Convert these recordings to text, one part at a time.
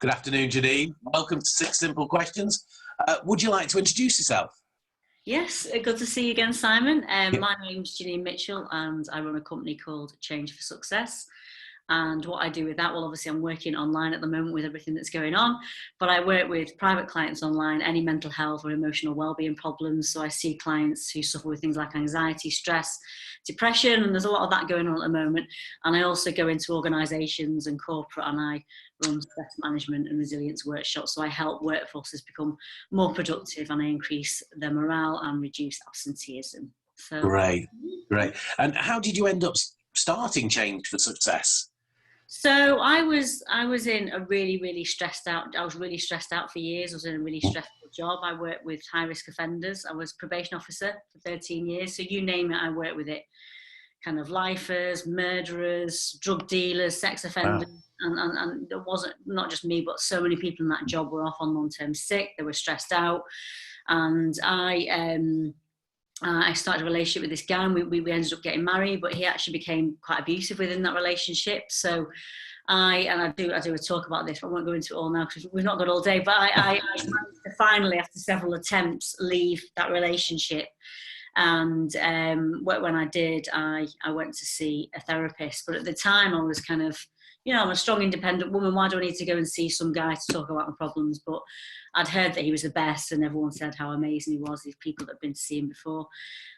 Good afternoon, Janine. Welcome to Six Simple Questions. Would you like to introduce yourself? Yes, good to see you again, Simon. My name's Janine Mitchell and I run a company called Change for Success. And what I do with that, well, obviously I'm working online at the moment with everything that's going on, but I work with private clients online, any mental health or emotional wellbeing problems. So I see clients who suffer with things like anxiety, stress, depression, and there's a lot of that going on at the moment. And I also go into organisations and corporate and I run stress management and resilience workshops. So I help workforces become more productive and I increase their morale and reduce absenteeism. So Great. And how did you end up starting Change for Success? So I was in a really stressed out. I was really stressed out for years. I was in a really stressful job. I worked with high risk offenders. I was probation officer for 13 years. So you name it, I worked with it. Kind of lifers, murderers, drug dealers, sex offenders. Wow. And it wasn't not just me, but so many people in that job were off on long-term sick. They were stressed out. And I started a relationship with this guy and we ended up getting married, but he actually became quite abusive within that relationship. So I do a talk about this, but I won't go into it all now because we've not got all day, but I managed to finally, after several attempts, leave that relationship. And when I did, I went to see a therapist. But at the time I was kind of, I'm a strong, independent woman. Why do I need to go and see some guy to talk about my problems? But I'd heard that he was the best and everyone said how amazing he was, these people that had been to see him before.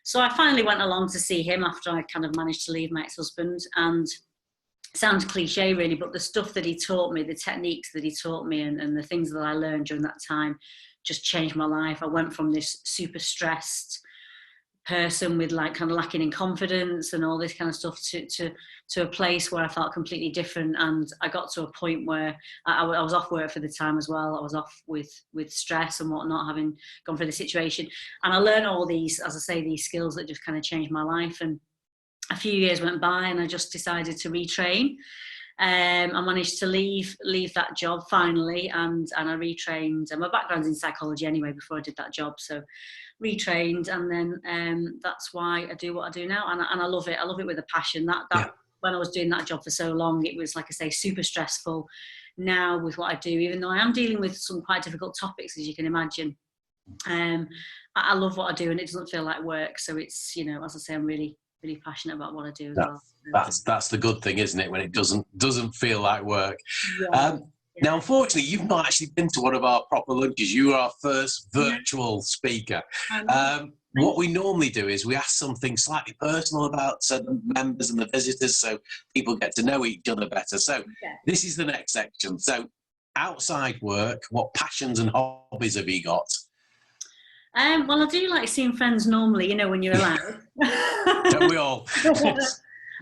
So I finally went along to see him after I kind of managed to leave my ex-husband. And it sounds cliche really, but the stuff that he taught me, the techniques that he taught me and the things that I learned during that time just changed my life. I went from this super stressed person with like kind of lacking in confidence and all this kind of stuff to a place where I felt completely different. And I got to a point where I was off work for the time as well. I was off with stress and whatnot, having gone through the situation. And I learned all these, as I say, these skills that just kind of changed my life. And a few years went by and I just decided to retrain. I managed to leave that job finally, and I retrained. My background's in psychology anyway before I did that job, so retrained, and then that's why I do what I do now, and I love it. I love it with a passion. When I was doing that job for so long, it was, like I say, super stressful. Now with what I do, even though I am dealing with some quite difficult topics, as you can imagine, I love what I do, and it doesn't feel like work. So it's, as I say, I'm really passionate about what I do as well. That's the good thing, isn't it? When it doesn't feel like work. Yeah. Now, unfortunately, you've not actually been to one of our proper lunches. You are our first virtual speaker. What we normally do is we ask something slightly personal about the members and the visitors, so people get to know each other better. So this is the next section. So outside work, what passions and hobbies have you got? Well, I do like seeing friends normally, when you're allowed. Don't we all?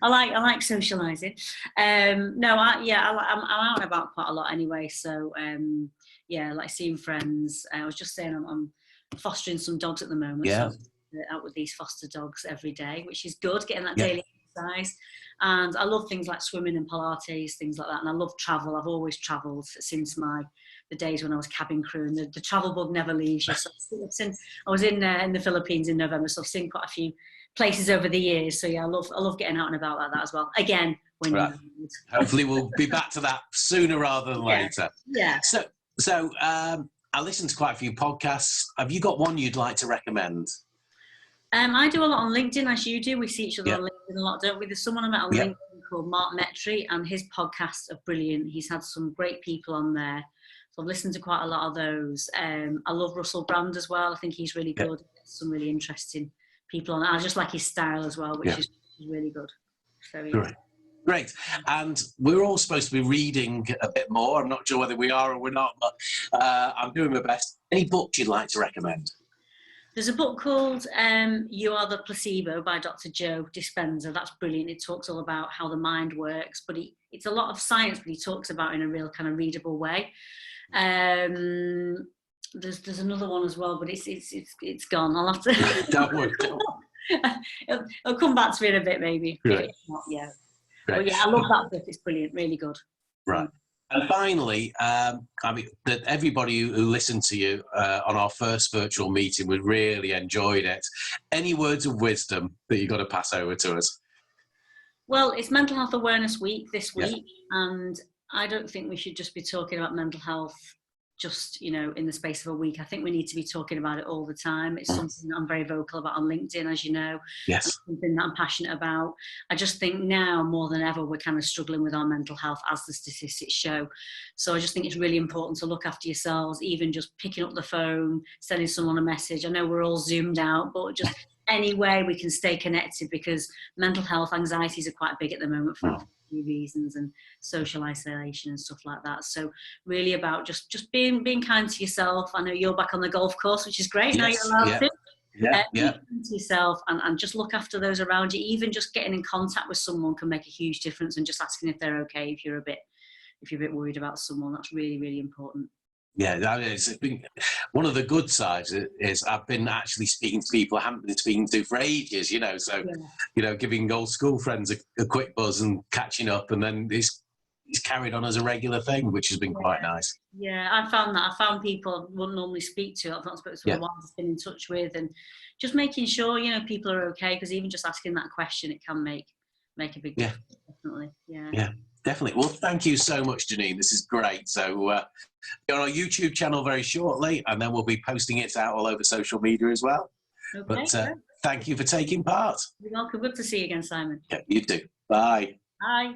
I like socialising. I'm out and about quite a lot anyway. So I like seeing friends. I was just saying I'm fostering some dogs at the moment. Yeah. So I'm out with these foster dogs every day, which is good, getting that daily exercise. And I love things like swimming and Pilates, things like that. And I love travel. I've always travelled since the days when I was cabin crew, and the travel bug never leaves you. So I was in the Philippines in November, so I've seen quite a few places over the years. So I love getting out and about like that as well. Again, when you hopefully we'll be back to that sooner rather than later. Yeah. So I listen to quite a few podcasts. Have you got one you'd like to recommend? I do a lot on LinkedIn, as you do. We see each other on LinkedIn a lot, don't we? There's someone I met on LinkedIn called Mark Metry, and his podcasts are brilliant. He's had some great people on there. So I've listened to quite a lot of those. I love Russell Brand as well. I think he's really good. Some really interesting people on. I just like his style as well, which is really good. So Great. And we're all supposed to be reading a bit more. I'm not sure whether we are or we're not, but I'm doing my best. Any books you'd like to recommend? There's a book called You Are the Placebo by Dr. Joe Dispenza. That's brilliant. It talks all about how the mind works, but it's a lot of science, but he talks about it in a real kind of readable way. There's another one as well, but it's gone. I'll have to. Don't worry. It'll come back to me in a bit, maybe. Great. Not, But I love that book. It's brilliant, really good. Right. And finally, that everybody who listened to you on our first virtual meeting, we really enjoyed it. Any words of wisdom that you've got to pass over to us? Well, it's Mental Health Awareness Week this week, and I don't think we should just be talking about mental health just, you know, in the space of a week. I think we need to be talking about it all the time. It's something that I'm very vocal about on LinkedIn, as you know. Yes. It's something that I'm passionate about. I just think now more than ever, we're kind of struggling with our mental health, as the statistics show. So I just think it's really important to look after yourselves, even just picking up the phone, sending someone a message. I know we're all zoomed out, but just any way we can stay connected, because mental health anxieties are quite big at the moment for reasons, and social isolation and stuff like that. So really about just being kind to yourself. I know you're back on the golf course, which is great. Yes, now you're allowed to. Be kind to yourself and just look after those around you. Even just getting in contact with someone can make a huge difference, and just asking if they're okay if you're a bit worried about someone. That's really, really important. Yeah, that is. One of the good sides is I've been actually speaking to people I haven't been speaking to for ages, you know, so, you know, giving old school friends a quick buzz and catching up, and then it's carried on as a regular thing, which has been quite nice. Yeah, I found that. I found people I wouldn't normally speak to, I've not spoken to for a while, I've been in touch with, and just making sure, you know, people are okay, because even just asking that question, it can make a big difference, definitely. Yeah. Definitely. Well, thank you so much, Janine. This is great. So be on our YouTube channel very shortly, and then we'll be posting it out all over social media as well. Okay, but thank you for taking part. You're welcome. Good to see you again, Simon. Yeah, you too. Bye. Bye.